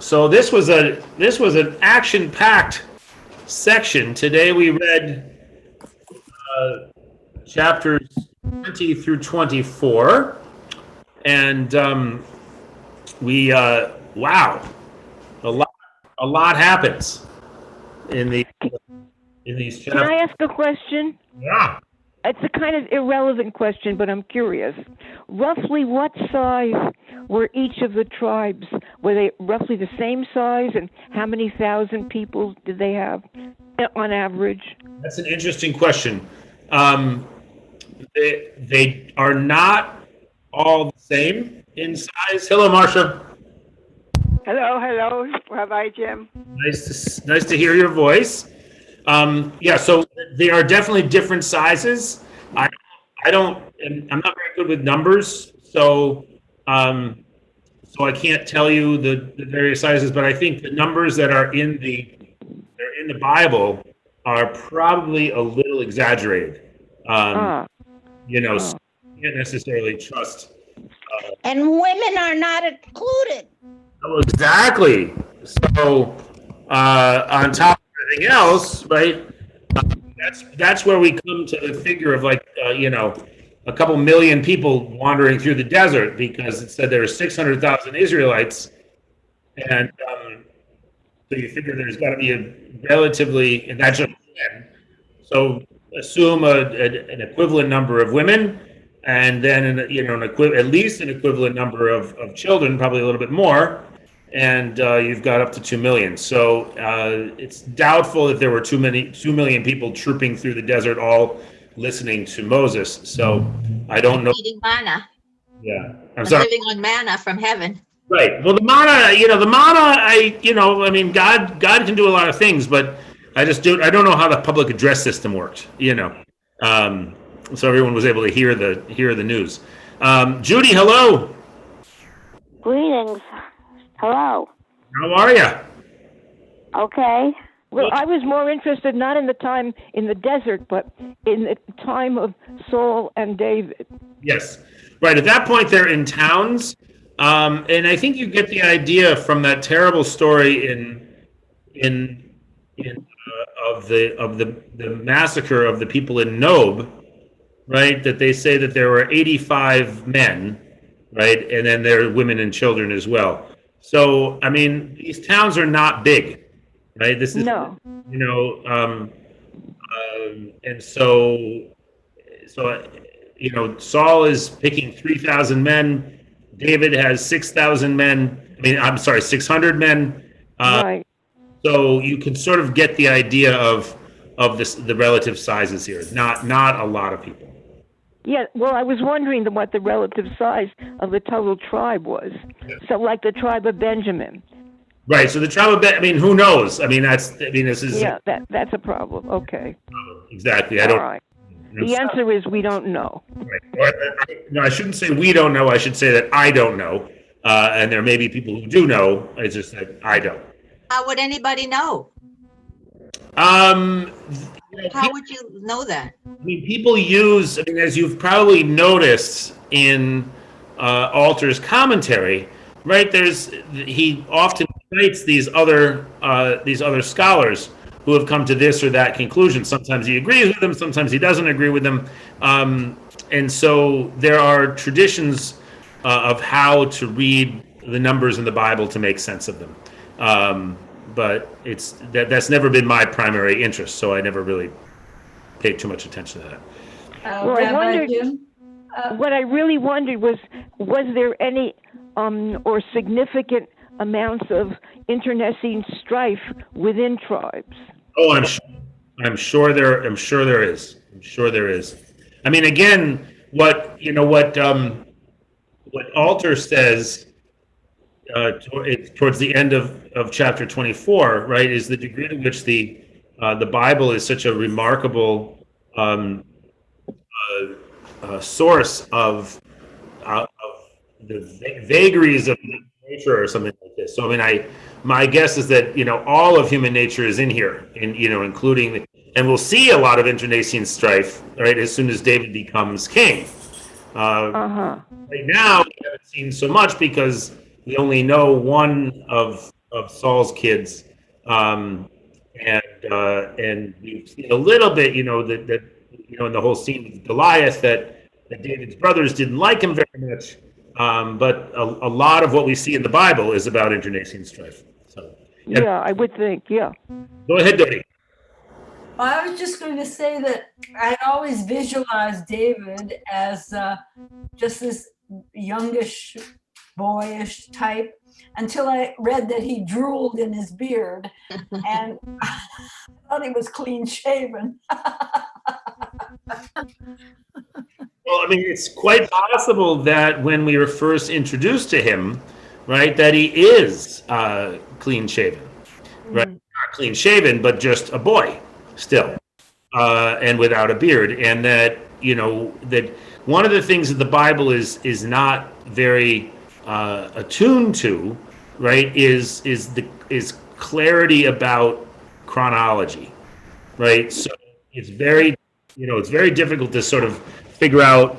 So this was an action-packed section. Today we read chapters 20 through 24, and wow, a lot a lot happens in the in these Can I chapters. ask a question? Yeah. It's a kind of irrelevant question, but I'm curious. Roughly what size were each of the tribes? Were they roughly the same size, and how many thousand people did they have on average? That's an interesting question. Um, they are not all the same in size. Hello, Marcia. Hello, Rabbi Jim. Nice to hear your voice. Yeah, so they are definitely different sizes. I I don't I'm not very good with numbers, um, so I can't tell you the various sizes. But I think the numbers that are in the Bible are probably a little exaggerated. Um, Ah, so oh. you can't necessarily trust. And women are not included. Oh, exactly. So, on top of everything else, right? That's where we come to the figure of like, a couple million people wandering through the desert because it said there were 600,000 Israelites, and so you figure there's got to be a relatively, and that's just men. So assume an equivalent number of women, and then at least an equivalent number of children, probably a little bit more, and you've got up to 2 million. So it's doubtful that there were 2 million people trooping through the desert, all listening to Moses. So I don't know. Eating manna Yeah, I'm and sorry. living on manna from heaven. Right. Well, the manna, I mean, God can do a lot of things, but I don't know how the public address system worked. Um, so everyone was able to hear the news. Judy, hello. Greetings. Hello. How are you? Okay. Well, I was more interested not in the time in the desert, but in the time of Saul and David. Yes. Right. At that point, they're in towns, and I think you get the idea from that terrible story of the massacre of the people in Nob, right? That they say that there were 85 men, right, and then there are women and children as well. So I mean, these towns are not big, right? This is No. you know, and so Saul is picking 3,000 men. David has 6,000 men. I mean, I'm sorry, 600 men. Right. So you can sort of get the idea of the relative sizes here. Not a lot of people. Yeah, well, I was wondering what the relative size of the total tribe was. So, like the tribe of Benjamin. Right. So the tribe of I mean, who knows? I mean, this is Yeah, that's a problem. Okay. exactly. I All don't. right. The answer is we don't know. Right. No, I shouldn't say we don't know. I should say that I don't know, and there may be people who do know. It's just that I don't. How would anybody know? Um, How would you know that? I mean, people use. I mean, as you've probably noticed in Alter's commentary, right? He often cites these other scholars who have come to this or that conclusion. Sometimes he agrees with them, sometimes he doesn't agree with them, and so there are traditions of how to read the numbers in the Bible to make sense of them. But that's never been my primary interest, so I never really paid too much attention to that. Well, I Rabbi wondered, Jim. what I really wondered was there any or significant amounts of internecine strife within tribes? Oh, I'm sure there is. I'm sure there is. I mean, again, what Alter says towards the end of chapter 24, right, is the degree to which the Bible is such a remarkable source of the vagaries of nature or something like this. So, I mean, my guess is that all of human nature is in here, including, and we'll see a lot of internecine strife, right, as soon as David becomes king. Uh-huh. Right now, we haven't seen so much because we only know one of of Saul's kids, and we've seen a little bit, that in the whole scene with Goliath that David's brothers didn't like him very much. But a lot of what we see in the Bible is about internecine strife. So, Yeah, I would think. Yeah. go ahead, Dodie. I was just going to say that I always visualized David as just this youngish, boyish type until I read that he drooled in his beard and I thought he was clean shaven. Well, I mean, it's quite possible that when we were first introduced to him, right, that he is clean shaven, right? Not clean shaven, but just a boy still, and without a beard. And that, that one of the things that the Bible is not very attuned to, right, is clarity about chronology, right? So it's very, it's very difficult to sort of figure out,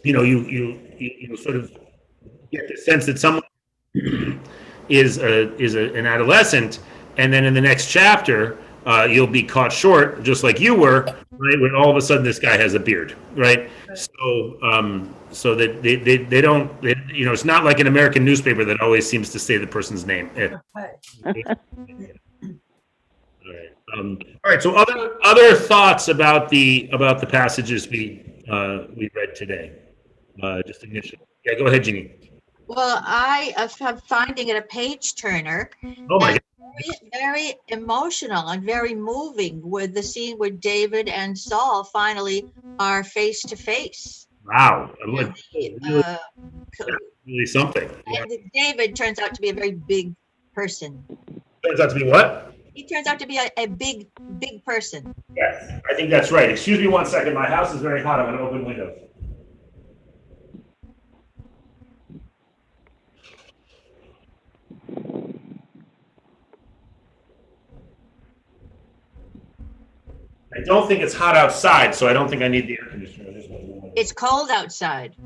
you sort of get the sense that someone is an adolescent, and then in the next chapter, you'll be caught short, just like you were, right? When all of a sudden this guy has a beard, right? So that they don't, it's not like an American newspaper that always seems to say the person's name. All right. So other thoughts about the passages we read today, just initially. Yeah, go ahead, Jeannie. Well, I am finding it a page turner. Oh my God. Very emotional and very moving with the scene where David and Saul finally are face to face. Wow. Really something. Yeah. And David turns out to be a very big person. Turns out to be what? He turns out to be a big person. Yes, I think that's right. Excuse me 1 second. My house is very hot. I'm going to open windows. I don't think it's hot outside, so I don't think I need the air conditioner. It's cold outside.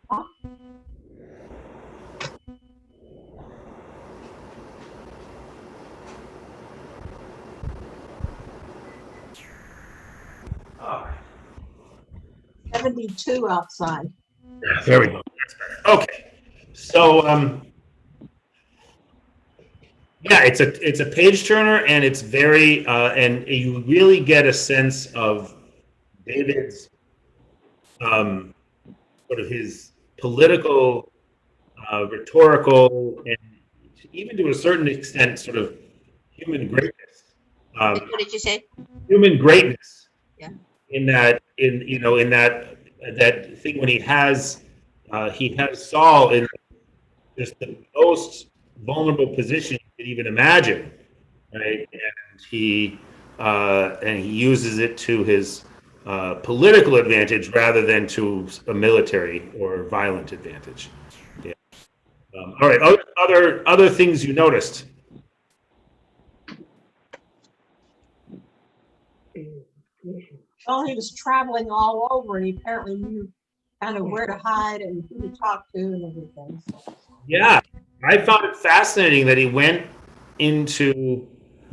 Oh. 72 outside. Yeah, there we go. That's better. Okay. So, yeah, it's a page turner, and it's very and you really get a sense of David's sort of his political, rhetorical, and even to a certain extent, sort of human greatness. What did you say? Human greatness. Yeah. In that thing when he has Saul in just the most vulnerable position you could even imagine, right? And he uses it to his political advantage rather than to a military or violent advantage. Yeah. All right. Other things you noticed. Well, he was traveling all over, and he apparently knew kind of where to hide and who to talk to and everything. So. Yeah, I found it fascinating that he went into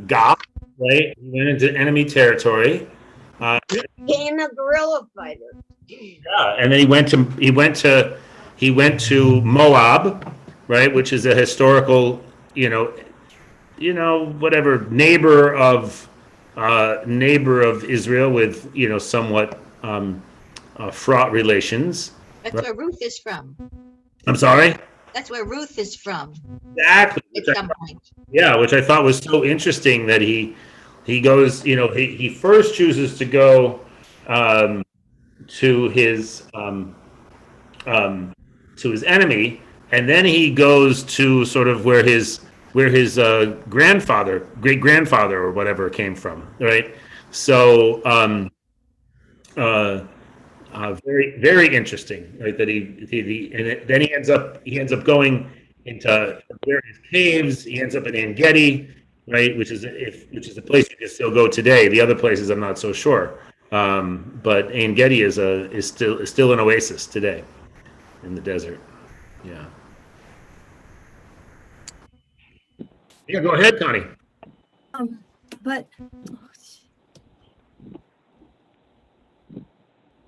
Gath, right? He went into enemy territory. Being a guerrilla fighter. Yeah, and then he went to Moab, right, which is a historical, whatever neighbor of Israel with somewhat fraught relations. That's where Ruth is from. I'm sorry. That's where Ruth is from. Exactly. At some point. Yeah, which I thought was so interesting that he goes. He first chooses to go to his enemy, and then he goes to sort of where his grandfather, great grandfather, or whatever came from, right? So, very, very interesting, right? That then he ends up going into various caves. He ends up in En Gedi, right? Which is a place you can still go today. The other places I'm not so sure, but En Gedi is still an oasis today in the desert. Yeah. Yeah, go ahead, Connie. But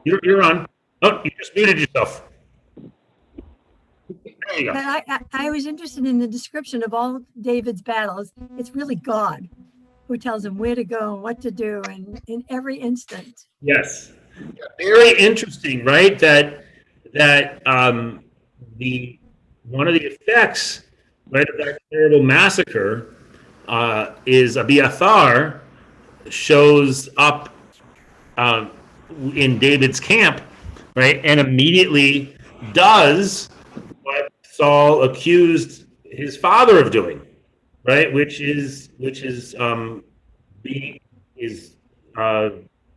You're on. Oh, you just muted yourself. There you go. I was interested in the description of all David's battles. It's really God who tells him where to go and what to do, and in every instant. Yes. Very interesting, right? That the one of the effects, right, of that terrible massacre is Abiathar shows up in David's camp, right, and immediately does what Saul accused his father of doing, right, which is being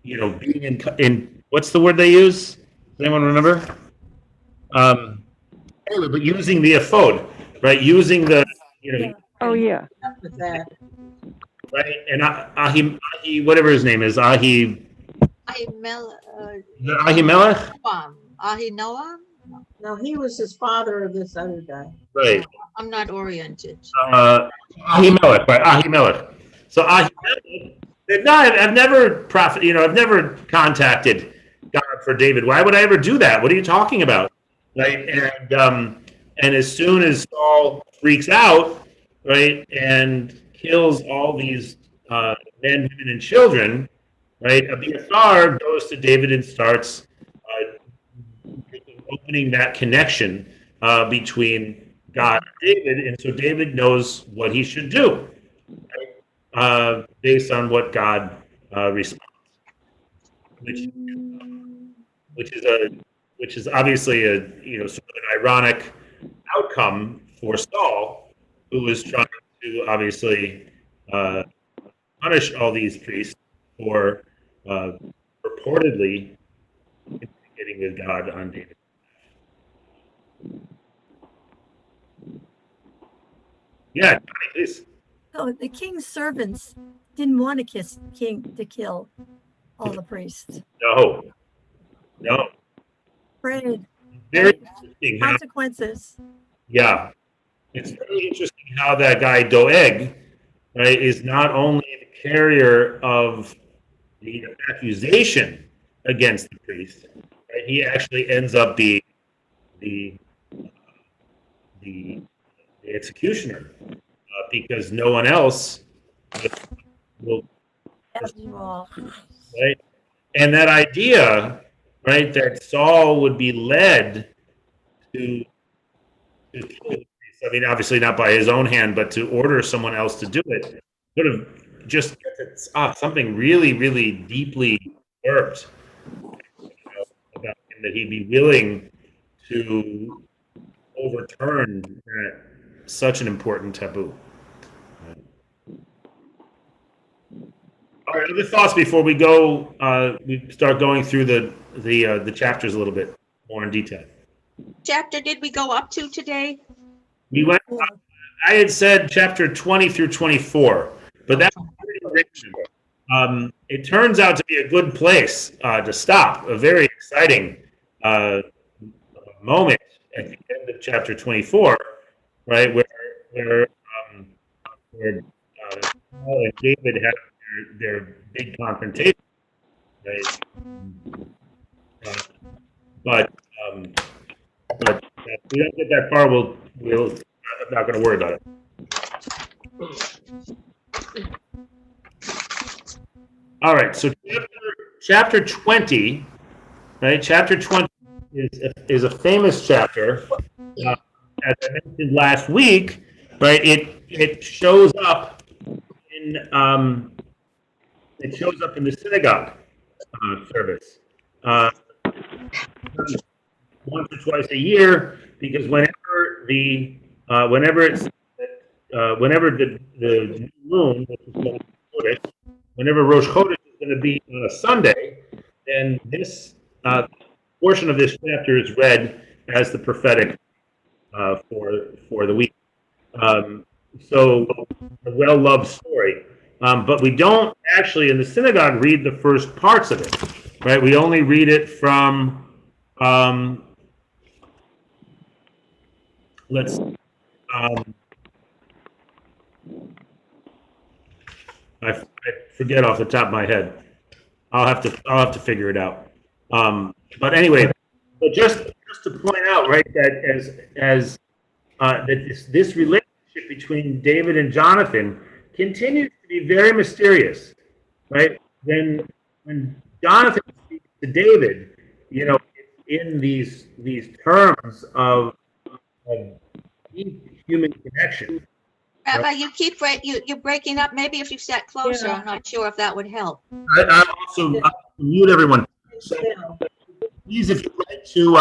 being in what's the word they use? Does anyone remember? Anyway, but using the ephod, right? Using the Oh, yeah. With that. right, and whatever his name is, Ahimelech. Ahinoam? No, he was his father of this other guy. Right. I'm not oriented. Ahimelech, right? Ahimelech. So Ahimelech. No, I've never I've never contacted God for David. Why would I ever do that? What are you talking about? Right? And as soon as Saul freaks out, right, and kills all these men, women, and children, right, Abiathar goes to David and starts opening that connection between God and David, and so David knows what he should do, right, based on what God responds, which is obviously a sort of an ironic outcome for Saul, who is trying to obviously punish all these priests for purportedly getting with God on David. Yeah, please. So the king's servants didn't want to kill all the priests. No. Afraid Very interesting. consequences. Yeah. It's very interesting how that guy Doeg, right, is not only the carrier of the accusation against the priest, right, he actually ends up being the executioner because no one else will, right? And that idea, right, that Saul would be led to kill the priest, I mean, obviously not by his own hand, but to order someone else to do it, sort of just gets at something really, really deeply irked about him, that he'd be willing to overturn such an important taboo. All right, other thoughts before we go? We start going through the chapters a little bit more in detail. Chapter did we go up to today? We went. I had said chapter 20 through 24, but that's pretty rich. It turns out to be a good place to stop. A very exciting moment at the end of chapter 24, right, where Saul and David have their big confrontation, right? But if we don't get that far, I'm not going to worry about it. All right, so chapter 20, right? Chapter 20 is a famous chapter. As I mentioned last week, right? It shows up in the synagogue service once or twice a year, because whenever the new moon, which is called Chodesh, whenever Rosh Chodesh is going to be on a Sunday, then this portion of this chapter is read as the prophetic for the week. So a well-loved story. But we don't actually, in the synagogue, read the first parts of it, right? We only read it from, I forget off the top of my head. I'll have to figure it out. But anyway, but just to point out, right, that that this relationship between David and Jonathan continues to be very mysterious, right? When Jonathan speaks to David, you know, in these terms of deep human connection. Rabbi, you're breaking up. Maybe if you sat closer, I'm not sure if that would help. I'm also mute everyone. So please, if you'd like to,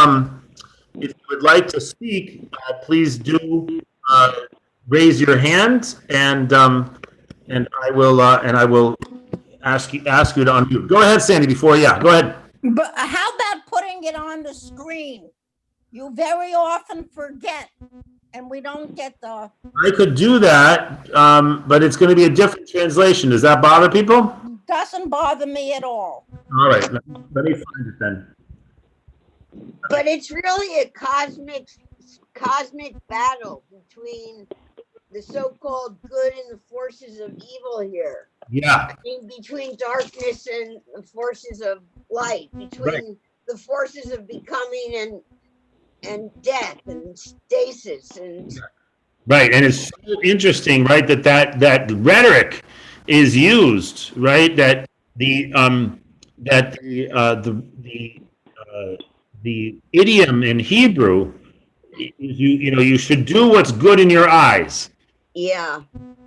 if you would like to speak, please do raise your hand, and I will ask you to unmute. Go ahead, Sandy. Go ahead. But how about putting it on the screen? You very often forget, and we don't get the. I could do that, but it's going to be a different translation. Does that bother people? Doesn't bother me at all. All right, let me find it then. But it's really a cosmic battle between the so-called good and the forces of evil here. Yeah. I mean, between darkness and the forces of light, between the forces of becoming and death and stasis and. Right, and it's so interesting, right, that rhetoric is used, right? That the idiom in Hebrew is you should do what's good in your eyes. Yeah.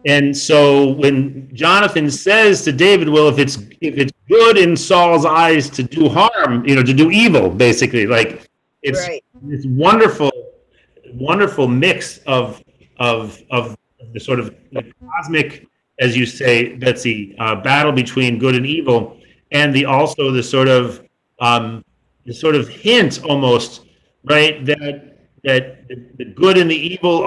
And so when Jonathan says to David, well, if it's good in Saul's eyes to do harm, to do evil, basically, like it's this wonderful mix of the sort of the cosmic, as you say, Betsy, battle between good and evil, and the sort of hint almost, right, that the good and the evil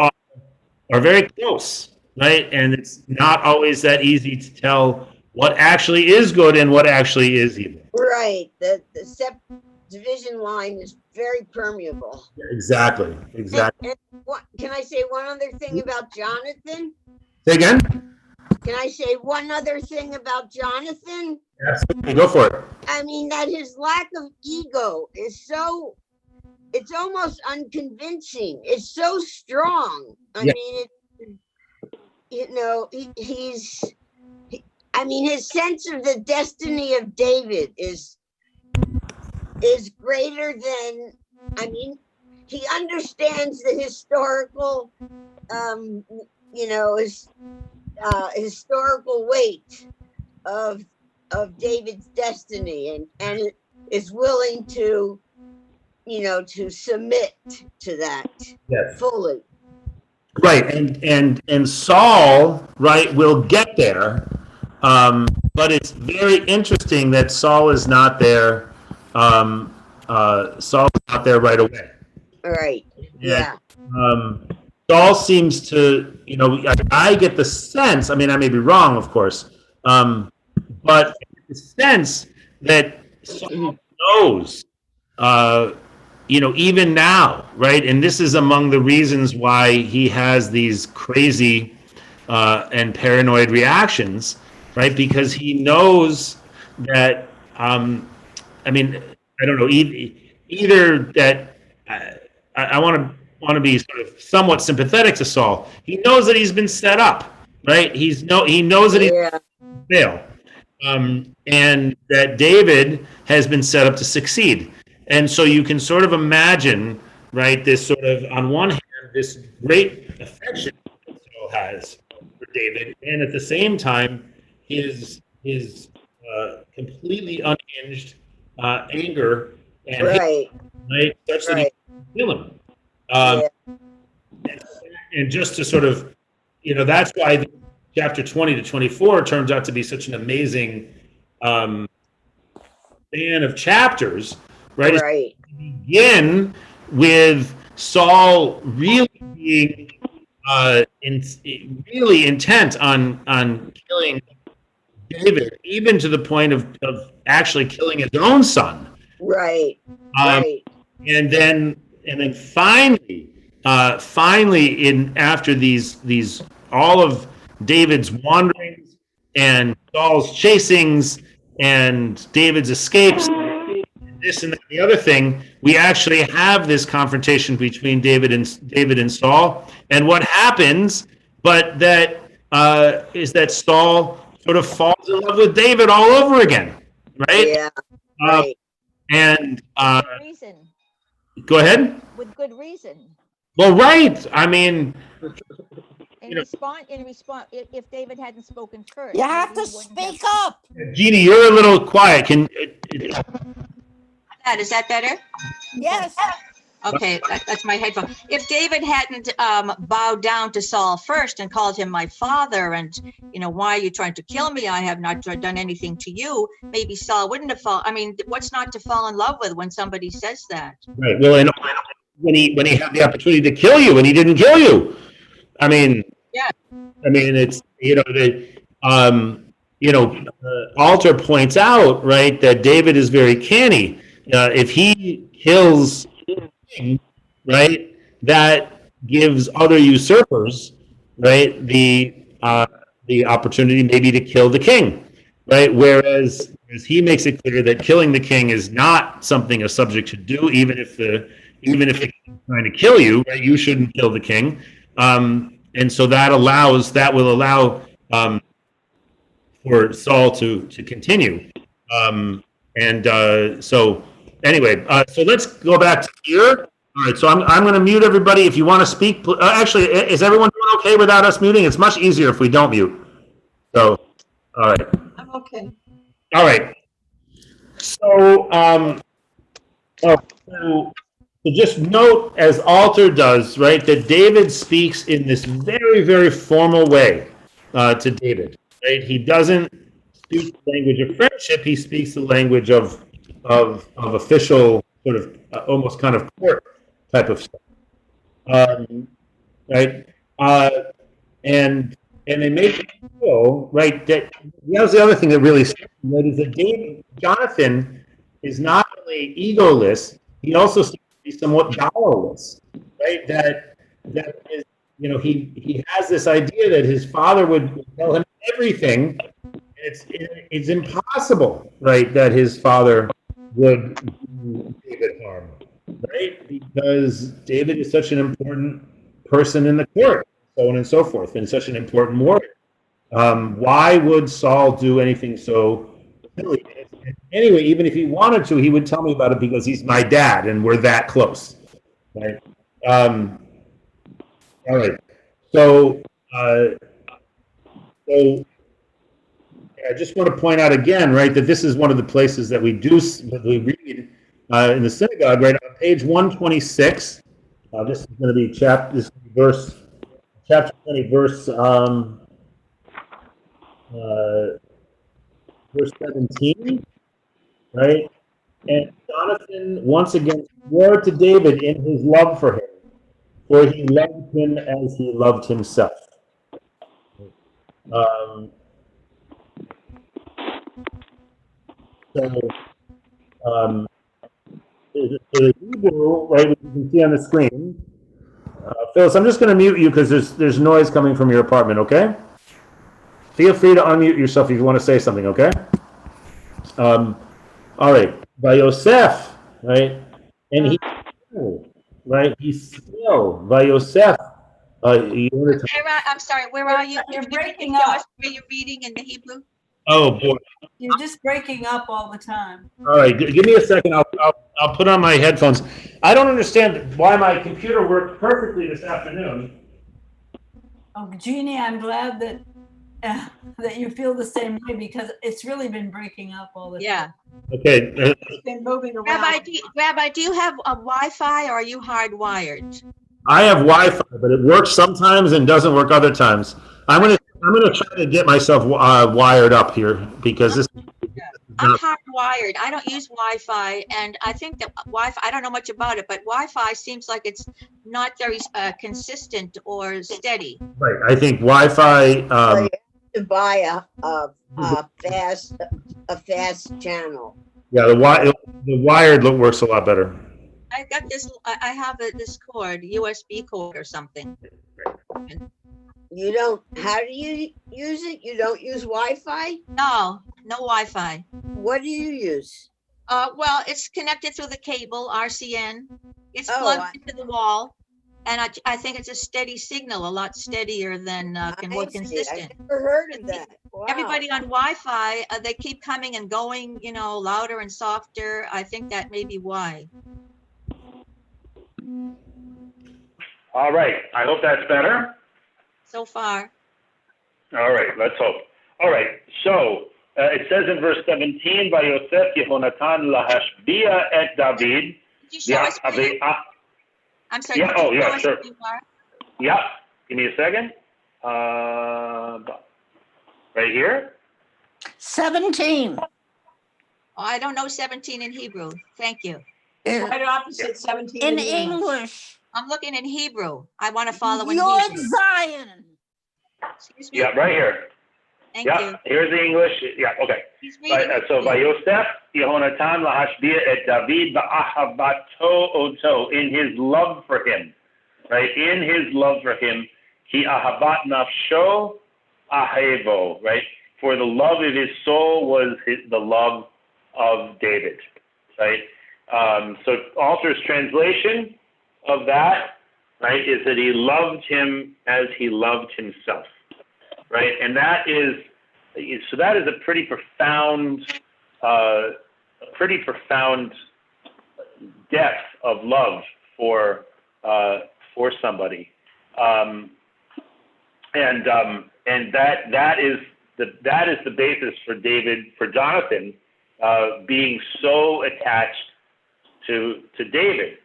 are very close, right, and it's not always that easy to tell what actually is good and what actually is evil. Right, the division line is very permeable. Exactly. And what, can I say one other thing about Jonathan? Say again? Can I say one other thing about Jonathan? Yes, go for it. I mean, that his lack of ego is so, it's almost unconvincing. It's so strong. I mean, his sense of the destiny of David is greater than, he understands the historical, historical weight of David's destiny and is willing to, to submit to that fully. Right, and Saul, right, will get there, but it's very interesting that Saul is not there. Saul's not there right away. Right. Yeah. Saul seems to, I get the sense. I mean, I may be wrong, of course, but the sense that Saul knows, even now, right? And this is among the reasons why he has these crazy and paranoid reactions, right? Because he knows that, I don't know, either that I want to be sort of somewhat sympathetic to Saul. He knows that he's been set up, right? He knows that he's fail, and that David has been set up to succeed. And so you can sort of imagine, right, this sort of, on one hand, this great affection that Saul has for David, and at the same time, his completely unhinged anger and hate, right, such that he can kill him. And just to sort of, that's why chapter 20 to 24 turns out to be such an amazing span of chapters, right? Right. Begin with Saul really being really intent on killing David, even to the point of actually killing his own son. Right. And then finally, after these all of David's wanderings and Saul's chasings and David's escapes, this and that, the other thing, we actually have this confrontation between David and Saul. And what happens, but that is that Saul sort of falls in love with David all over again, right? Yeah, Uh, right. and Good reason, go ahead. with good reason. Well, right. I mean, In You know- response, if David hadn't spoken first. You have maybe to he wouldn't have- speak up. Jeannie, you're a little quiet. Is that better? Yes. Okay, that's my headphone. If David hadn't bowed down to Saul first and called him my father and, why are you trying to kill me? I have not done anything to you. Maybe Saul wouldn't have fallen. I mean, what's not to fall in love with when somebody says that? Right. Well, and when he had the opportunity to kill you and he didn't kill you. I mean, Yeah. I mean, it's, Alter points out, right, that David is very canny. If he kills, right, that gives other usurpers, right, the opportunity maybe to kill the king, right? Whereas he makes it clear that killing the king is not something a subject should do, even if the king is trying to kill you, right? You shouldn't kill the king. And so that will allow for Saul to continue. So anyway, so let's go back to here. All right, so I'm going to mute everybody. If you want to speak, actually, is everyone doing okay without us muting? It's much easier if we don't mute. So, all right. I'm okay. All right. So, so just note, as Alter does, right, that David speaks in this very, very formal way to David. Right? He doesn't speak the language of friendship. He speaks the language of official, sort of almost kind of court type of stuff. Right? And they make it feel, right, that was the other thing that really struck me, right, is that Jonathan is not only egoless, he also seems to be somewhat guileless, right? That is, he has this idea that his father would tell him everything. It's impossible, right, that his father would do David harm, right? Because David is such an important person in the court, so on and so forth, and such an important warrior. Why would Saul do anything so silly? Anyway, even if he wanted to, he would tell me about it because he's my dad and we're that close, right? All right. So I just want to point out again, right, that this is one of the places that we read in the synagogue, right, on page 126. This is going to be chapter 20, verse 17, right? And Jonathan once again swore to David in his love for him, for he loved him as he loved himself. The Hebrew, right, which you can see on the screen. Phyllis, I'm just going to mute you because there's noise coming from your apartment, okay? Feel free to unmute yourself if you want to say something, okay? All right. By Yosef, right? And he, right? He's still by Yosef. I'm sorry, where are you? You're Can breaking tell up. us where you're reading in the Hebrew? Oh boy! You're just breaking up all the time. All right, give me a second. I'll put on my headphones. I don't understand why my computer worked perfectly this afternoon. Oh, Jeannie, I'm glad that that you feel the same way because it's really been breaking up all the time. Yeah. Okay. It's been moving around. Rabbi, do you have a Wi-Fi or are you hardwired? I have Wi-Fi, but it works sometimes and doesn't work other times. I'm gonna try to get myself wired up here because this. I'm hardwired. I don't use Wi-Fi, and I think that Wi-Fi, I don't know much about it, but Wi-Fi seems like it's not very consistent or steady. Right. I think Wi-Fi. So you have to buy a fast channel. Yeah, the wired works a lot better. I got this. I have this cord, USB cord or something. You don't, how do you use it? You don't use Wi-Fi? No, no Wi-Fi. What do you use? Well, it's connected through the cable, RCN. It's Oh, plugged into the wall. And I think it's a steady signal, a lot steadier than more I see. consistent. I never heard of that. Wow. Everybody on Wi-Fi, they keep coming and going, you know, louder and softer. I think that may be why. All right, I hope that's better. So far. All right, let's hope. All right, so it says in verse 17, Vayosef Yehonatan lahashbia et David. Did you show us? I'm sorry. Yeah, oh, yeah, sure. Where? Yeah, give me a second. Right here. 17. Oh, I don't know 17 in Hebrew. Thank you. Right opposite 17. In English. I'm looking in Hebrew. I want to follow in Lord Hebrew. Zion. Excuse me? Yeah, right here. Thank Yeah, you. here's the English. Yeah, okay. He's reading. So Vayosef Yehonatan lahashbia et David ba'ahavato oto, in his love for him, right? In his love for him, ki ahavat nafsho ahevo, right? For the love of his soul was the love of David, right? So author's translation of that, right, is that he loved him as he loved himself, right? And that is, so that is a pretty profound depth of love for somebody, and that is the basis for Jonathan being so attached to David,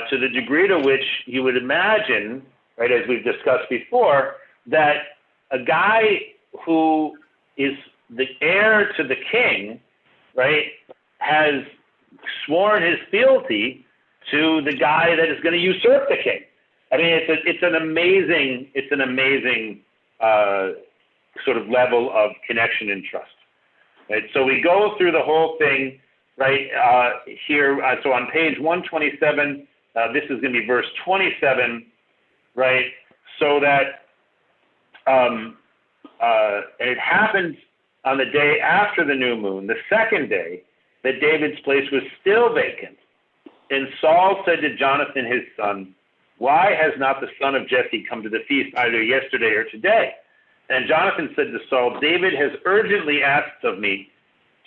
to the degree to which you would imagine, right, as we've discussed before, that a guy who is the heir to the king, right, has sworn his fealty to the guy that is going to usurp the king. I mean, it's an amazing sort of level of connection and trust. Right? So we go through the whole thing, right, here. So on page 127, this is going to be verse 27, right? So that and it happened on the day after the new moon, the second day, that David's place was still vacant. And Saul said to Jonathan, his son, "Why has not the son of Jesse come to the feast either yesterday or today?" And Jonathan said to Saul, "David has urgently asked of me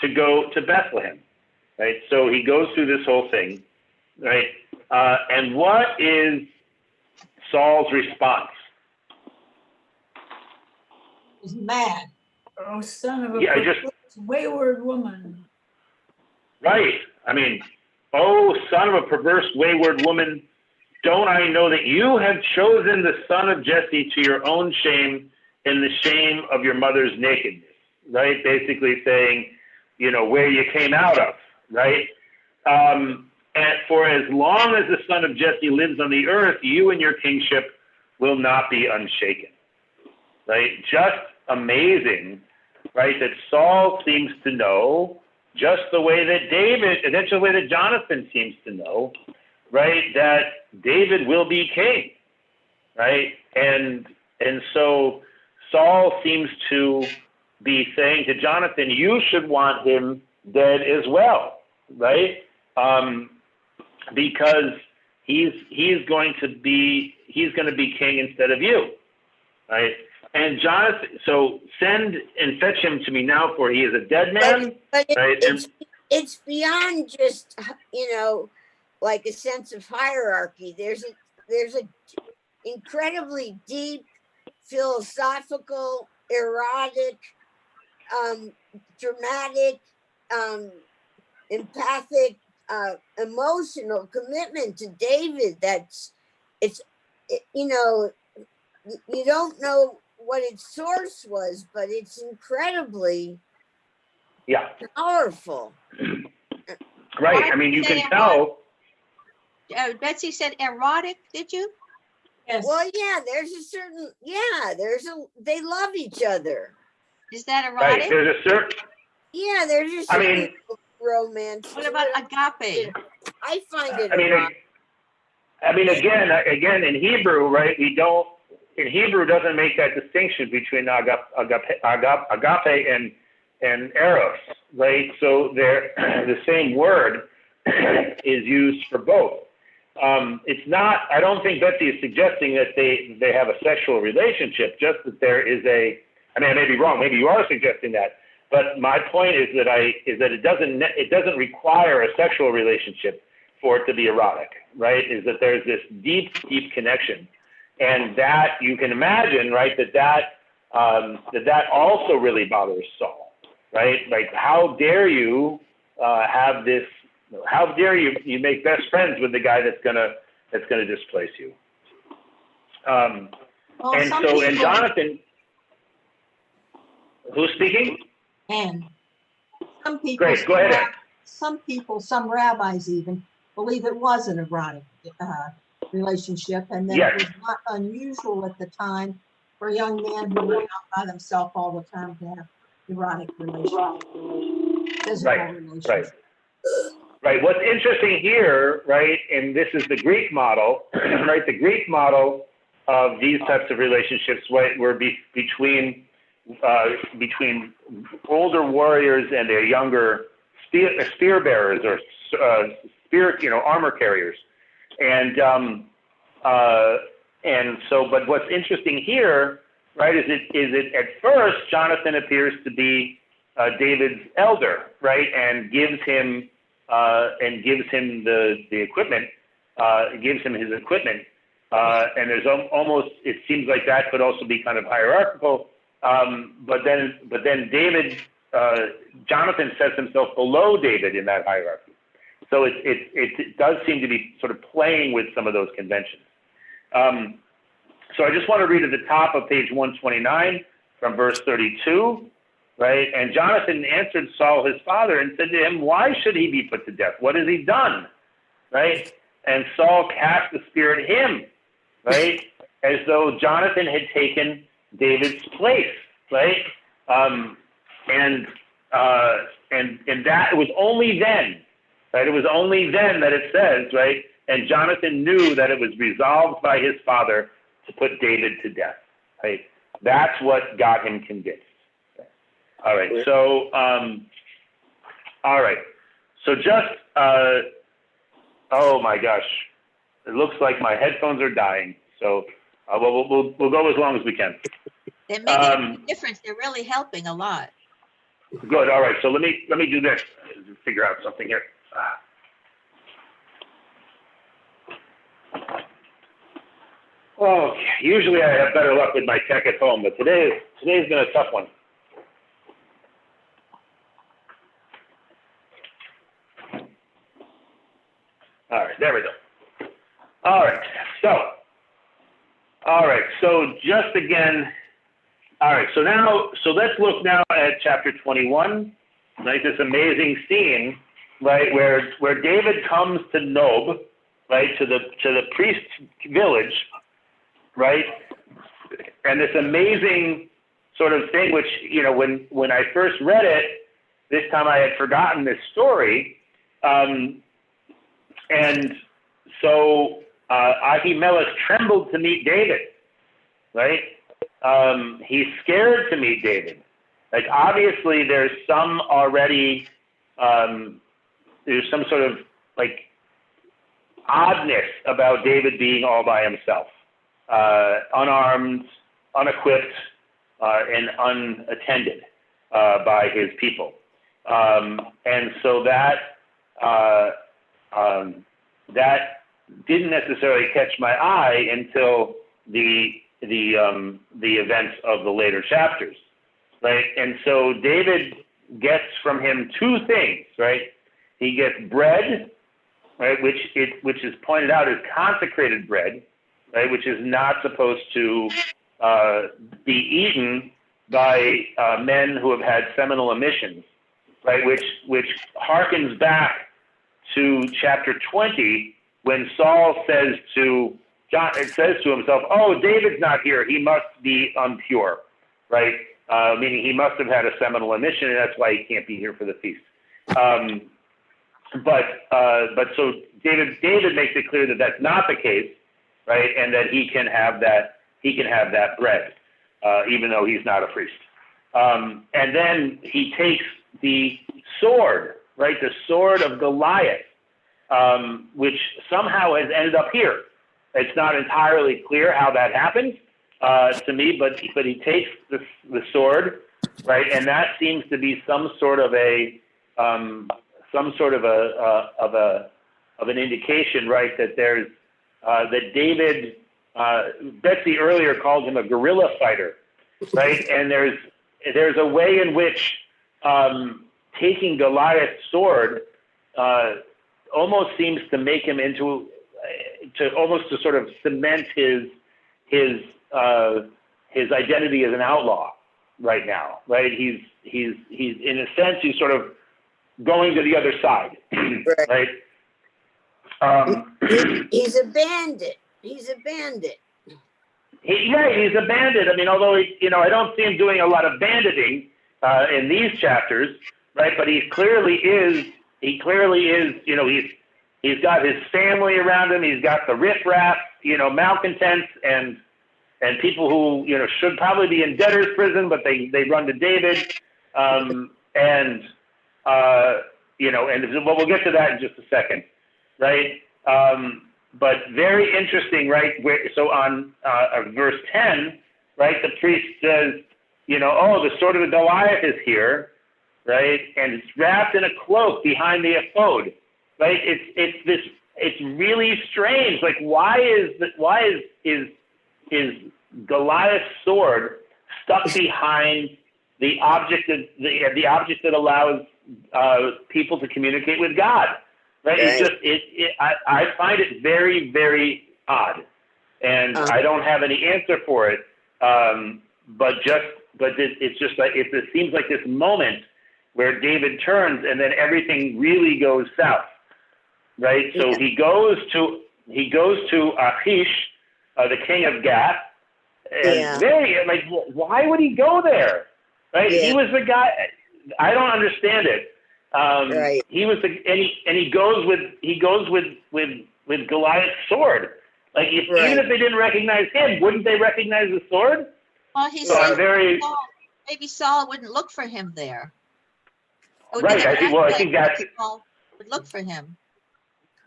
to go to Bethlehem." Right? So he goes through this whole thing, right? And what is Saul's response? He's mad. Oh, son of a Yeah, wayward woman. Right. I mean, "Oh, son of a perverse, wayward woman, don't I know that you have chosen the son of Jesse to your own shame and the shame of your mother's nakedness," right? Basically saying, you know, where you came out of, right? And for as long as the son of Jesse lives on the earth, you and your kingship will not be unshaken, right? Just amazing, right? That Saul seems to know just the way that that's the way that Jonathan seems to know, right? That David will be king, right? And so Saul seems to be saying to Jonathan, you should want him dead as well, right? Because he's going to be king instead of you, right? And Jonathan, so send and fetch him to me now, for he is a dead man. But right? it's beyond just, you know, like a sense of hierarchy. There's a incredibly deep, philosophical, erotic, dramatic, empathic, emotional commitment to David. You know, you don't know what its source was, but it's incredibly powerful. Right. I mean, you can tell. Betsy said erotic, did you? Yes. Well, yeah, they love each other. Is that erotic? Right. There's a certain. Yeah, there's just romance. What about agape? I find it again, in Hebrew, right, we don't, in Hebrew doesn't make that distinction between agape and eros, right? So they're the same word is used for both. It's not, I don't think Betsy is suggesting that they have a sexual relationship, just that there is I may be wrong, maybe you are suggesting that, but my point is that it doesn't require a sexual relationship for it to be erotic, right? Is that there's this deep, deep connection. And that you can imagine, right, that also really bothers Saul, right? Like, how dare you have this? How dare you make best friends with the guy that's gonna displace you? Well, And some so, and people- Jonathan, who's speaking? And some people, Great, go ahead. some people, some rabbis even believe it was an erotic relationship, and that Yes. it was not unusual at the time for young men who were out by themselves all the time to have erotic relationships, physical relationships. Right. Right. What's interesting here, right, and this is the Greek model, right? The Greek model of these types of relationships were between older warriors and their younger spear bearers or armor carriers, and so. But what's interesting here, right, is it at first Jonathan appears to be David's elder, right, and gives him the equipment, gives him his equipment, and there's almost, it seems like that could also be kind of hierarchical, but then Jonathan sets himself below David in that hierarchy. So it does seem to be sort of playing with some of those conventions. So I just want to read at the top of page 129 from verse 32. Right? And Jonathan answered Saul, his father, and said to him, why should he be put to death? What has he done? Right? And Saul cast the spear at him, right? As though Jonathan had taken David's place, right? And that, it was only then, right? It was only then that it says, right? And Jonathan knew that it was resolved by his father to put David to death, right? That's what got him convinced. All right. So, just, oh my gosh, it looks like my headphones are dying. So, we'll go as long as we can. They're making a difference. They're really helping a lot. Good. All right. So let me do this. Figure out something here. Okay. Usually I have better luck with my tech at home, but today's been a tough one. All right, there we go. All right, so just again, so let's look now at chapter 21, right? This amazing scene, right, where David comes to Nob, right, to the priest's village, right, and this amazing sort of thing, which, you know, when I first read it, this time I had forgotten this story. And so Ahimelech trembled to meet David, right? He's scared to meet David. Like, obviously there's some already, there's some sort of like oddness about David being all by himself, unarmed, unequipped, and unattended by his people. And so that didn't necessarily catch my eye until the events of the later chapters, right? And so David gets from him two things, right? He gets bread, right, which is pointed out as consecrated bread, right, which is not supposed to be eaten by men who have had seminal emissions, right, which harkens back to chapter 20, when Saul says to himself, oh, David's not here, he must be impure, right? Meaning he must have had a seminal emission, and that's why he can't be here for the feast. But so David makes it clear that that's not the case, right? And that he can have that he can have that bread, even though he's not a priest. And then he takes the sword, right? The sword of Goliath, which somehow has ended up here. It's not entirely clear how that happened to me, but he takes the sword, right? And that seems to be some sort of an indication, right? That there's that David, Betsy earlier called him a guerrilla fighter, right? And there's a way in which taking Goliath's sword almost seems to make him into to sort of cement his identity as an outlaw right now, right? He's in a sense he's sort of going to the other side, right? He's a bandit. He's a bandit. He's a bandit. I mean, although I don't see him doing a lot of banditing in these chapters, right? But he clearly is. He's got his family around him. He's got the riffraff, malcontents and people who should probably be in debtor's prison, but they run to David, and we'll get to that in just a second, right? But very interesting, right? So on verse 10, right, the priest says, the sword of the Goliath is here, right? And it's wrapped in a cloak behind the ephod, right? It's really strange. Like, why is Goliath's sword stuck behind the object that allows people to communicate with God? Right? I find it very, very odd, and I don't have any answer for it. But it's just like it seems like this moment where David turns, and then everything really goes south, right? So he goes to Achish, the king of Gath, and why would he go there? Right? He was the guy. I don't understand it. Right. He was he goes with Goliath's sword. Like even if they didn't recognize him, wouldn't they recognize the sword? Well, maybe Saul wouldn't look for him there. Right. I think that's Saul would look for him.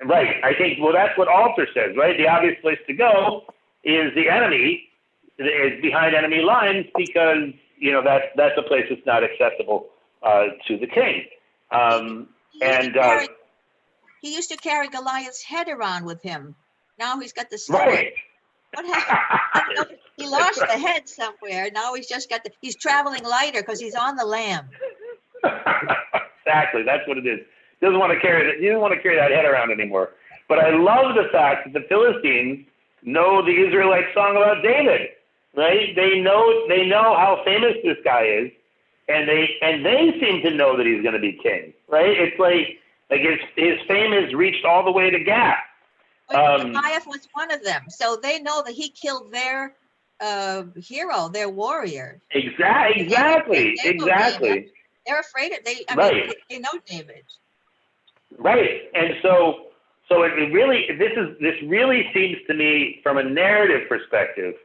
Right. I think that's what Alter says. Right. The obvious place to go is the enemy, is behind enemy lines, because that's a place that's not accessible to the king. He used to carry Goliath's head around with him. Now he's got the sword. Right. What happened? He lost the head somewhere. Now he's traveling lighter because he's on the lamb. Exactly. That's what it is. He doesn't want to carry that head around anymore. But I love the fact that the Philistines know the Israelite song about David. Right? They know how famous this guy is. And they seem to know that he's going to be king, right? It's like his fame has reached all the way to Gath. Goliath was one of them, so they know that he killed their hero, their warrior. Exactly. They're afraid of they know David. Right, and so this really seems to me, from a narrative perspective,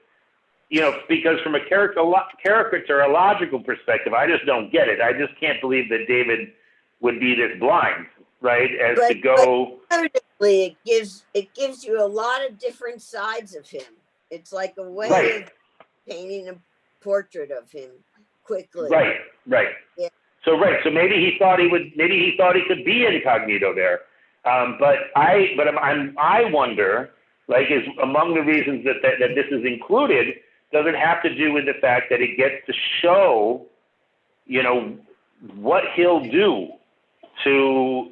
because from a characterological perspective, I just don't get it. I just can't believe that David would be this blind, right? Narratively, it gives you a lot of different sides of him. It's like a way of painting a portrait of him quickly. Right. Yeah. So maybe he thought he could be incognito there. But I wonder, like, is among the reasons that this is included, does it have to do with the fact that it gets to show, what he'll do to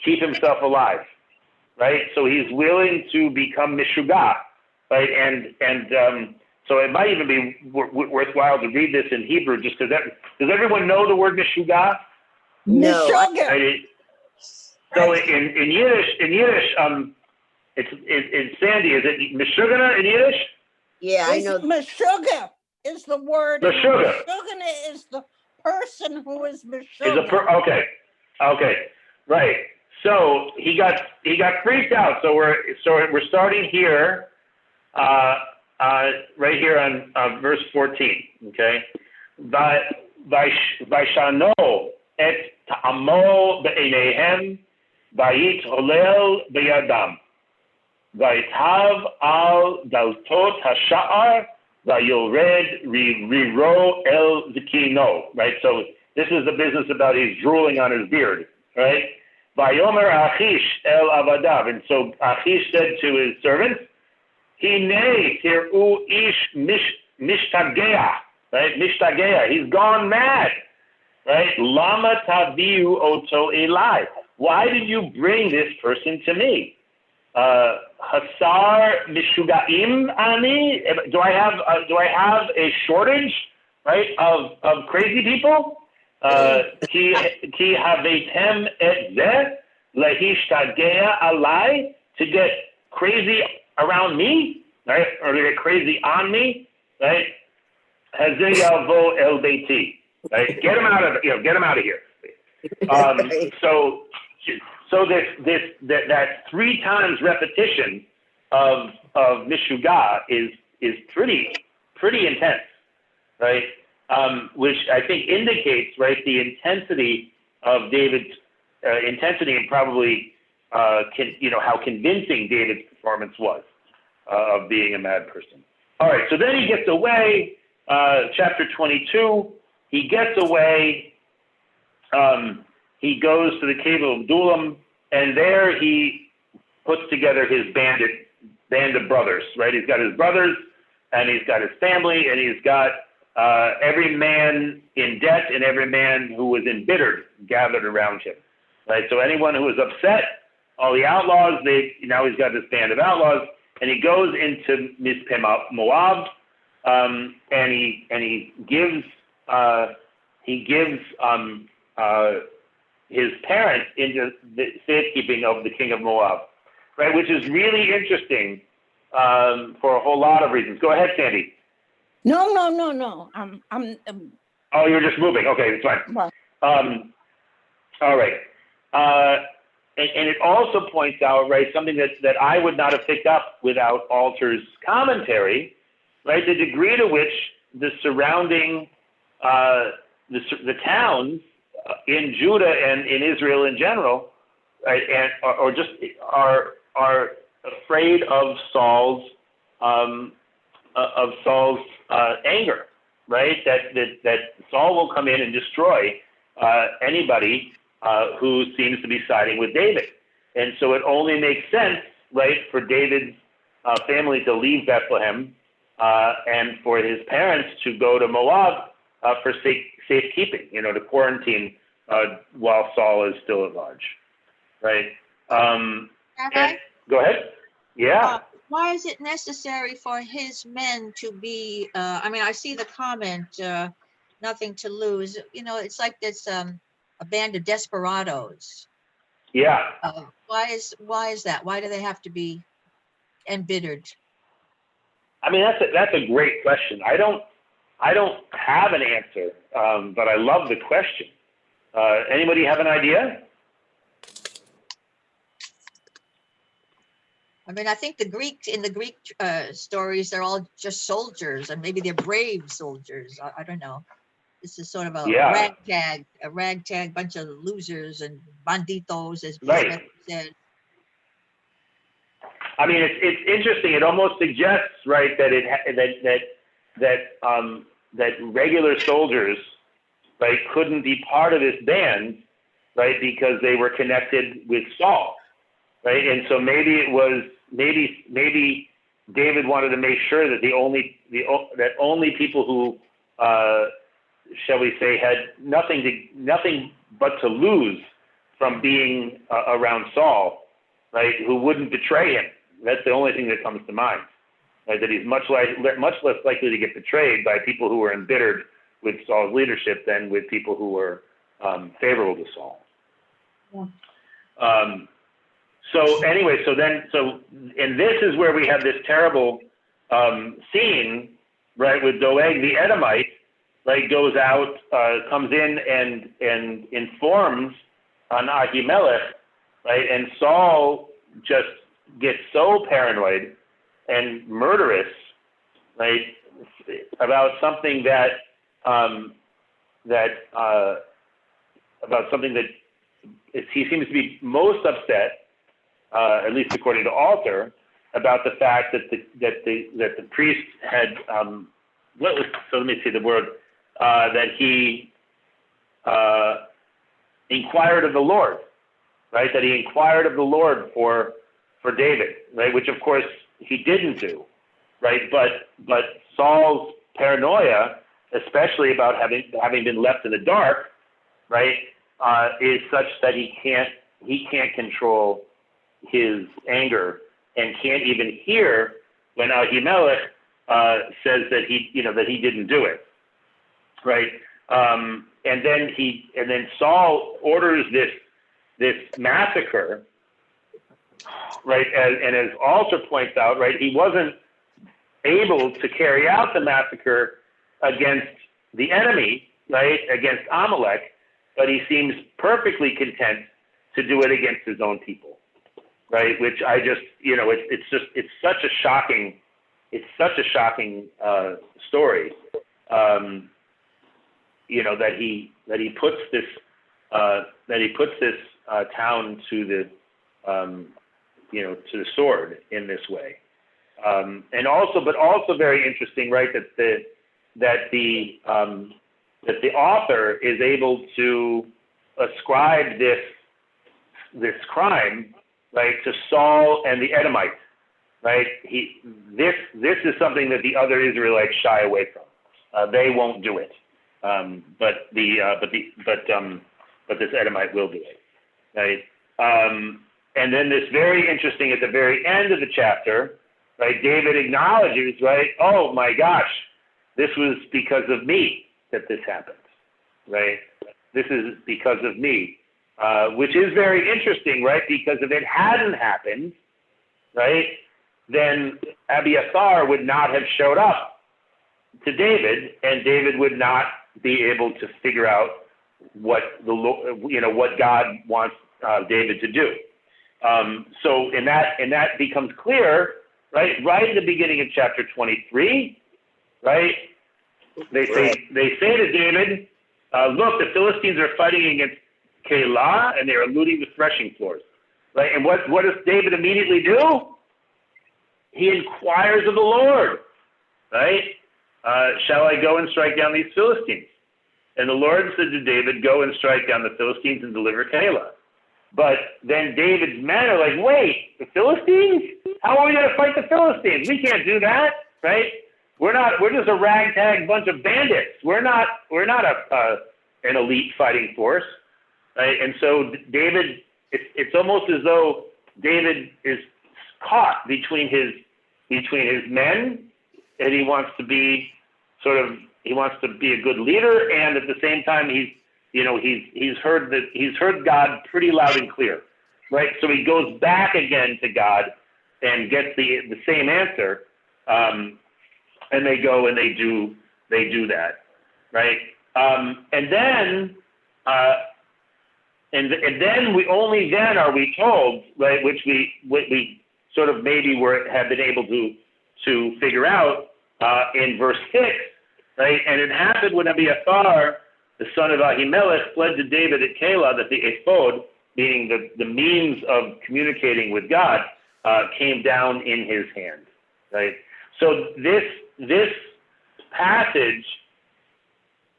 keep himself alive, right? So he's willing to become Mishugah, right? And so it might even be worthwhile to read this in Hebrew, just because does everyone know the word Mishugah? No. Right? So in Yiddish, it's Sandy. Is it Meshugana in Yiddish? Yeah, I know. Meshuggah is the word. Meshuggah. Meshuggah is the person who is Meshuggah. Okay, right. So he got freaked out. So we're starting here right here on verse 14, okay? Vaishano et ta'amo be'enehem, vayit holel beyadam, vayitav al daltot hasha'ar, vayored riro el zikino, right? So this is the business about he's drooling on his beard, right? Vayomer Achish el avadav, and so Achish said to his servants, Hine tir'u ish mishtagea, right? Mishtagea, he's gone mad, right? Lama taviu oto elai. Why did you bring this person to me? Hasar mishugaim ani? Do I have a shortage, right, of crazy people? Ki havetem et zeh lehishtagea alai, to get crazy around me, right, or to get crazy on me, right? Hazeh yavo el beiti, right? Get him out of here. So that 3 times repetition of mishuga is pretty intense, right? Which I think indicates, right, the intensity of David's intensity, and probably how convincing David's performance was of being a mad person. All right, so then he gets away. Chapter 22, he gets away. He goes to the cave of Adullam, and there he puts together his band of brothers, right? He's got his brothers, and he's got his family, and he's got every man in debt and every man who was embittered gathered around him, right? So anyone who was upset, all the outlaws, now he's got this band of outlaws, and he goes into Mizpeh Moab, and he gives his parents into the safekeeping of the king of Moab, right? Which is really interesting for a whole lot of reasons. Go ahead, Sandy. No. Oh, you're just moving. Okay, that's fine. Well, all right. And it also points out, right, something that I would not have picked up without Alter's commentary, right? The degree to which the surrounding the towns in Judah and in Israel in general, right, or just are afraid of Saul's anger, right? That Saul will come in and destroy anybody who seems to be siding with David. And so it only makes sense, right, for David's family to leave Bethlehem and for his parents to go to Moab for safekeeping, to quarantine while Saul is still at large, right? Go ahead. Yeah. Why is it necessary for his men to be, I see the comment, nothing to lose. It's like this a band of desperados. Yeah. Why is that? Why do they have to be embittered? That's a great question. I don't have an answer, but I love the question. Anybody have an idea? I think in the Greek stories, they're all just soldiers, and maybe they're brave soldiers. I don't know. This is sort of a ragtag bunch of losers and banditos, as Smith said. It's interesting. It almost suggests, right, that regular soldiers, right, couldn't be part of this band, right, because they were connected with Saul, right, and so maybe it was maybe David wanted to make sure that only people who shall we say had nothing but to lose from being around Saul, right, who wouldn't betray him. That's the only thing that comes to mind, right, that he's much less likely to get betrayed by people who were embittered with Saul's leadership than with people who were favorable to Saul. Yeah. And this is where we have this terrible scene, right, with Doeg the Edomite, right, goes out, comes in and informs on Ahimelech, right, and Saul just gets so paranoid and murderous right? About something that he seems to be most upset, at least according to Alter, about the fact that the priest had let me see the word that he inquired of the Lord, right? That he inquired of the Lord for David, right? Which of course he didn't do, right? But Saul's paranoia, especially about having been left in the dark, right, is such that he can't control his anger and can't even hear when Ahimelech says that he didn't do it, right? And then Saul orders this massacre, right? And as Alter points out, right, he wasn't able to carry out the massacre against the enemy, right, against Amalek, but he seems perfectly content to do it against his own people, right? Which I just, it's such a shocking story, that he puts this town to the to the sword in this way, but also very interesting, right? That the author is able to ascribe this crime, right, to Saul and the Edomites, right? This is something that the other Israelites shy away from. They won't do it, but this Edomite will do it, right? And then this very interesting at the very end of the chapter, right? David acknowledges, right? Oh my gosh, this was because of me that this happened, right? This is because of me, which is very interesting, right? Because if it hadn't happened, right, then Abiathar would not have showed up to David, and David would not be able to figure out what God wants David to do. So in that becomes clear, right at the beginning of chapter 23, right? They say to David, look, the Philistines are fighting against Keilah, and they are looting the threshing floors, right? And what does David immediately do? He inquires of the Lord, right? Shall I go and strike down these Philistines? And the Lord said to David, go and strike down the Philistines and deliver Keilah. But then David's men are like, wait, the Philistines? How are we going to fight the Philistines? We can't do that, right? We're just a ragtag bunch of bandits. We're not an elite fighting force, right? And so David, it's almost as though David is caught between his men, and he wants to be a good leader, and at the same time he's heard God pretty loud and clear, right? So he goes back again to God and gets the same answer, and they go and they do that, right? And then we only then are we told, right, which we sort of maybe have been able to figure out in verse 6, right? And it happened when Abiathar, the son of Ahimelech, fled to David at Keilah, that the ephod, meaning the means of communicating with God, came down in his hand, right? So this passage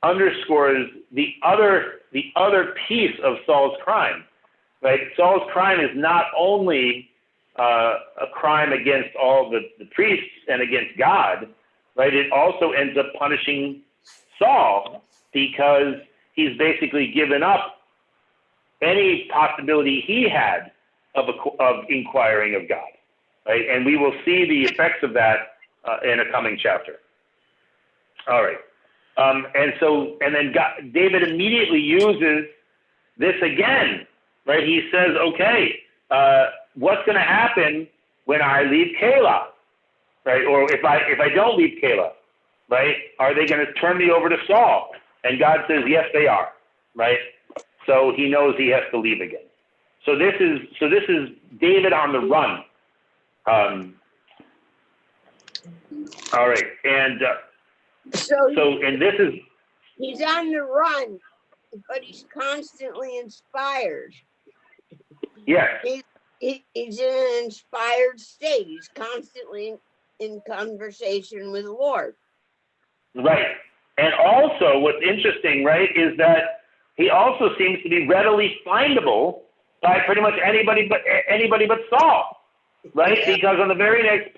underscores the other piece of Saul's crime, right? Saul's crime is not only a crime against all the priests and against God, right? It also ends up punishing Saul because he's basically given up any possibility he had of inquiring of God, right? And we will see the effects of that in a coming chapter. All right. And then David immediately uses this again, right? He says, okay, what's going to happen when I leave Keilah, right? Or if I don't leave Keilah, right? Are they going to turn me over to Saul? And God says, yes, they are, right? So he knows he has to leave again. So this is David on the run. All right, and and this is he's on the run, but he's constantly inspired. yes, He's in an inspired state. He's constantly in conversation with the Lord. right. And also, what's interesting, right, is that he also seems to be readily findable by pretty much anybody but Saul, right? Yeah. Because on the very next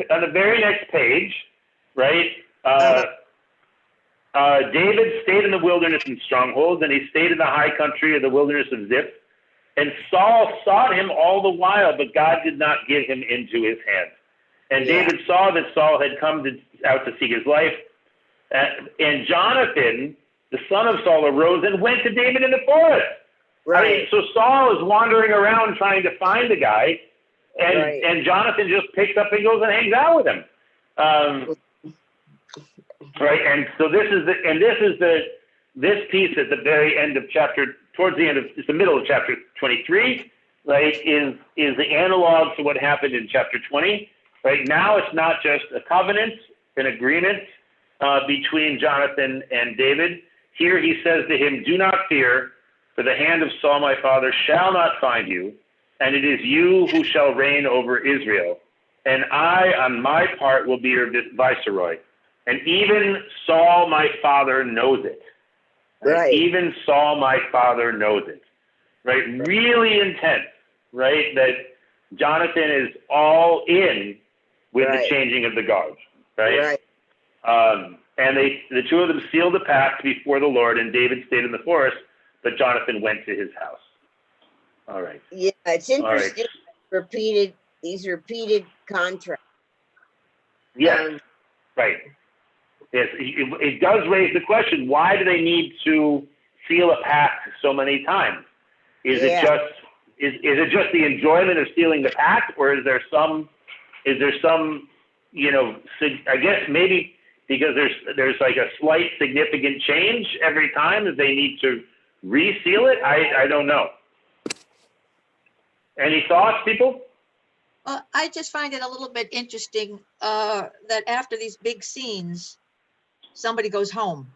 page, right, David stayed in the wilderness in strongholds, and he stayed in the high country of the wilderness of Ziph. And Saul sought him all the while, but God did not give him into his hand. And David saw that Saul had come out to seek his life. And Jonathan, the son of Saul, arose and went to David in the forest. Right. I mean, so Saul is wandering around trying to find the guy, and Jonathan just picks up and goes and hangs out with him. Right, and so this piece at the very end of towards the end of, it's the middle of chapter 23, right, is the analog to what happened in chapter 20. Right now, it's not just a covenant, an agreement between Jonathan and David. Here he says to him, "Do not fear, for the hand of Saul my father shall not find you, and it is you who shall reign over Israel. And I, on my part, will be your viceroy. And even Saul my father knows it." Right. Even Saul my father knows it. Right? Really intense, right? That Jonathan is all in with the changing of the guards. Right? And the two of them sealed the pact before the Lord, and David stayed in the forest, but Jonathan went to his house. All right. Yeah, it's interesting. These repeated contracts. Yes. Right. Yes, it does raise the question: why do they need to seal a pact so many times? Is it just the enjoyment of sealing the pact, or is there some I guess maybe because there's like a slight significant change every time that they need to reseal it? I don't know. Any thoughts, people? Well, I just find it a little bit interesting that after these big scenes, somebody goes home.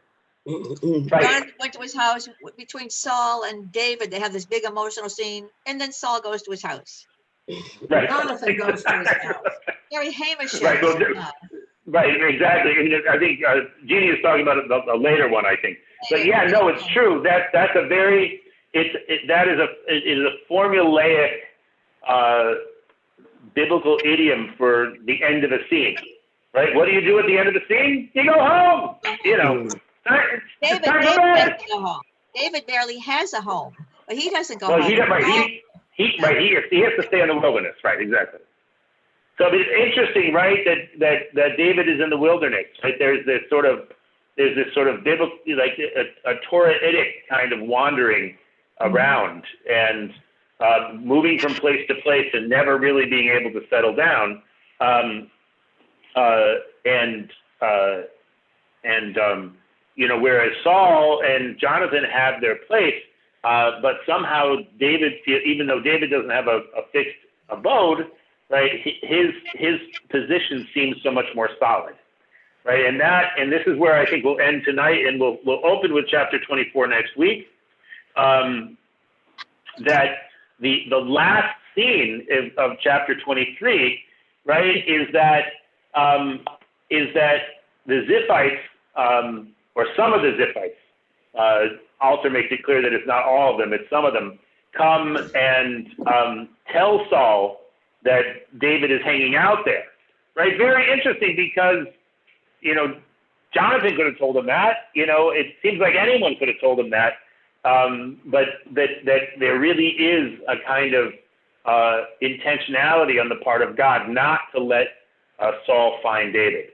Jonathan went to his house. Between Saul and David, they have this big emotional scene, and then Saul goes to his house. Right. Jonathan goes to his house. Gary Hamish. Right. Well, right. Exactly. I think Jeannie is talking about a later one, I think. But yeah, no, it's true. That's a very that is a formulaic biblical idiom for the end of a scene. Right? What do you do at the end of the scene? You go home. You know. David doesn't go home. David barely has a home, but he doesn't go home. He has to stay in the wilderness. Right? Exactly. So it's interesting, right, that David is in the wilderness. Right? There's this sort of biblical, like a Torahitic kind of wandering around and moving from place to place and never really being able to settle down. Whereas Saul and Jonathan have their place, but somehow David, even though David doesn't have a fixed abode, right, his position seems so much more solid, right? And this is where I think we'll end tonight, and we'll open with chapter 24 next week. That the last scene of chapter 23, right, is that the Ziphites, or some of the Ziphites, Alter makes it clear that it's not all of them, it's some of them, come and tell Saul that David is hanging out there, right? Very interesting because, Jonathan could have told him that, it seems like anyone could have told him that, but that there really is a kind of intentionality on the part of God not to let Saul find David,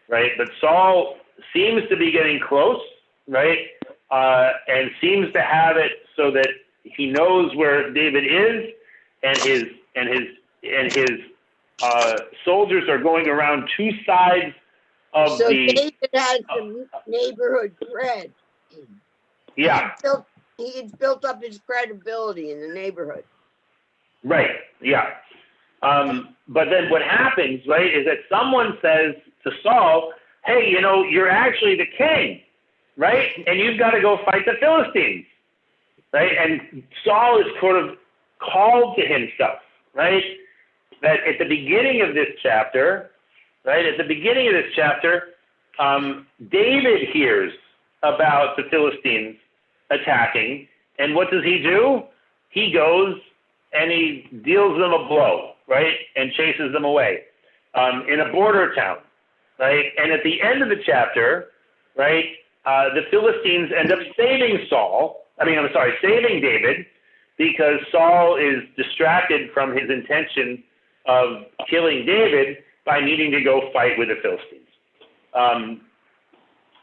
right? But Saul seems to be getting close, right? And seems to have it so that he knows where David is, and his soldiers are going around two sides of so David has some neighborhood cred. Yeah. He's built up his credibility in the neighborhood. Right. Yeah. But then what happens, right, is that someone says, to Saul, hey, you know, you're actually the king, right? And you've got to go fight the Philistines, right? And Saul is sort of called to himself, right? That at the beginning of this chapter, right? At the beginning of this chapter, David hears about the Philistines attacking, and what does he do? He goes and he deals them a blow, right? And chases them away in a border town, right? And at the end of the chapter, right, the Philistines end up saving saving David, because Saul is distracted from his intention of killing David by needing to go fight with the Philistines.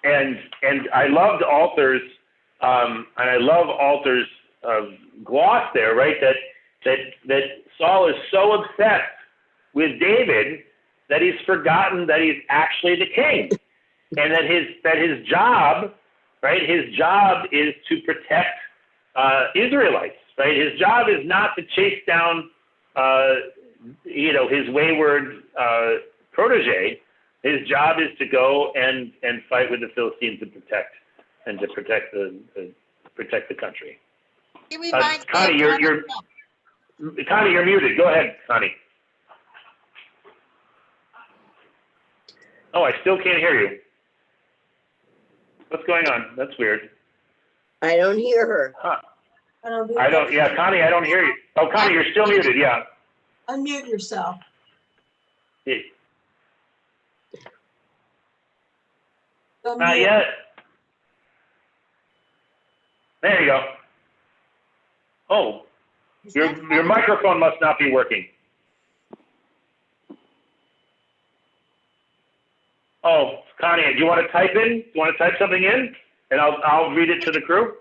And I loved Alter's gloss there, right? That Saul is so obsessed with David that he's forgotten that he's actually the king, and that his job, right? His job is to protect Israelites, right? His job is not to chase down, his wayward protege. His job is to go and fight with the Philistines and to protect the country. Connie, you're muted. Go ahead, Connie. Oh, I still can't hear you. What's going on? That's weird. I don't hear her. Huh. Yeah, Connie, I don't hear you. Oh, Connie, you're still muted. Yeah. Unmute yourself. Not yet. There you go. Oh, your microphone must not be working. Oh, Connie, do you want to type in? Do you want to type something in, and I'll read it to the crew?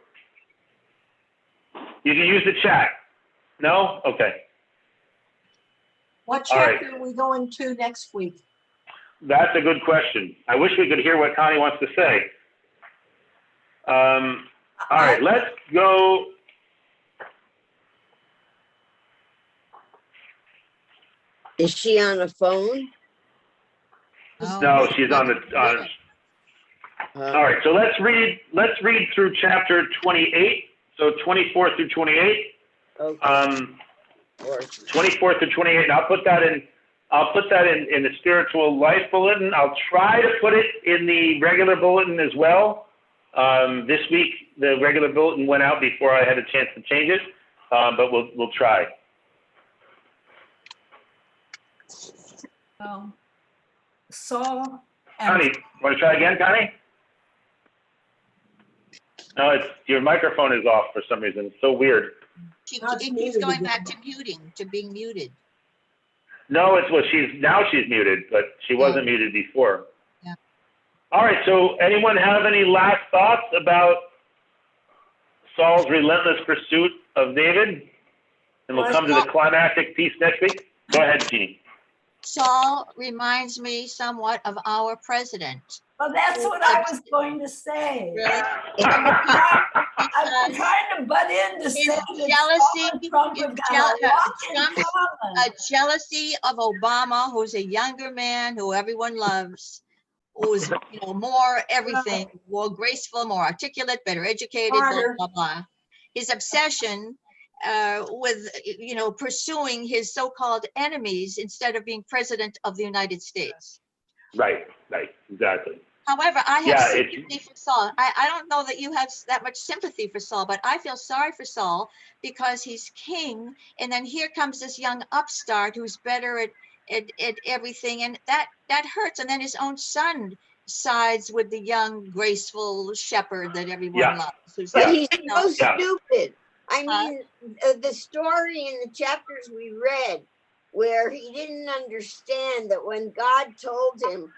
You can use the chat. No? Okay. What chapter are we going to next week? That's a good question. I wish we could hear what Connie wants to say. All right, let's go. Is she on a phone? No, she's on the. All right, so let's read through chapter 28. So 24 through 28. Okay. 24 through 28. And I'll put that in the Spiritual Life Bulletin. I'll try to put it in the regular bulletin as well. This week the regular bulletin went out before I had a chance to change it, but we'll try. Saul. Connie, want to try again, Connie? No, your microphone is off for some reason. It's so weird. It keeps going back to being muted. No, she's muted, but she wasn't muted before. Yeah. All right, so anyone have any last thoughts about Saul's relentless pursuit of David? And we'll come to the climactic piece next week. Go ahead, Jeannie. Saul reminds me somewhat of our president. Well, that's what I was going to say. Really? I'm trying to butt in to say a jealousy of Obama, who's a younger man who everyone loves, who's more everything, more graceful, more articulate, better educated, blah blah blah. His obsession with pursuing his so-called enemies instead of being president of the United States. Right, exactly. However, I have sympathy for Saul. I don't know that you have that much sympathy for Saul, but I feel sorry for Saul because he's king, and then here comes this young upstart who's better at everything, and that hurts. And then his own son sides with the young, graceful shepherd that everyone loves. But he's so stupid. I mean, the story in the chapters we read where he didn't understand that when God told him,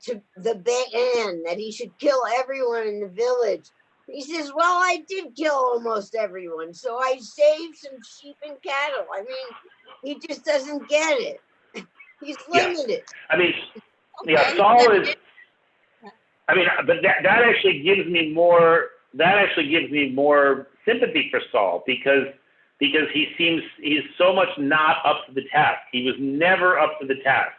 to the ban that he should kill everyone in the village, he says, well, I did kill almost everyone, so I saved some sheep and cattle. I mean, he just doesn't get it. He's limited. I mean, Saul is, but that actually gives me more sympathy for Saul because he's so much not up to the task. He was never up to the task.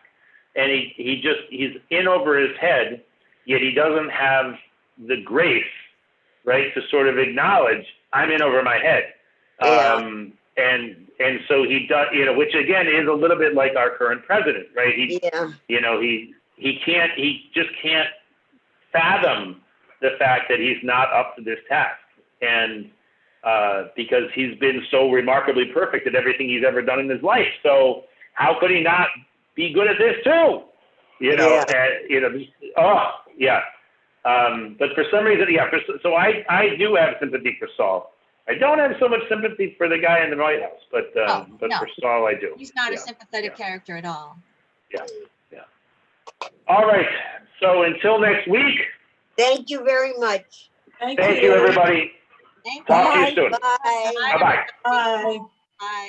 and he's in over his head, yet he doesn't have the grace, right, to sort of acknowledge I'm in over my head. Yeah. And so he does, which again is a little bit like our current president, right? He just can't fathom the fact that he's not up to this task. And because he's been so remarkably perfect at everything he's ever done in his life. So how could he not be good at this too? But for some reason, so I do have sympathy for Saul. I don't have so much sympathy for the guy in the White House, but no. for Saul, I do. He's not a sympathetic character at all. Yeah. All right. So until next week. Thank you very much. Thank you, everybody. Thank Talk to you. you soon. Bye. Bye-bye. Bye. Bye.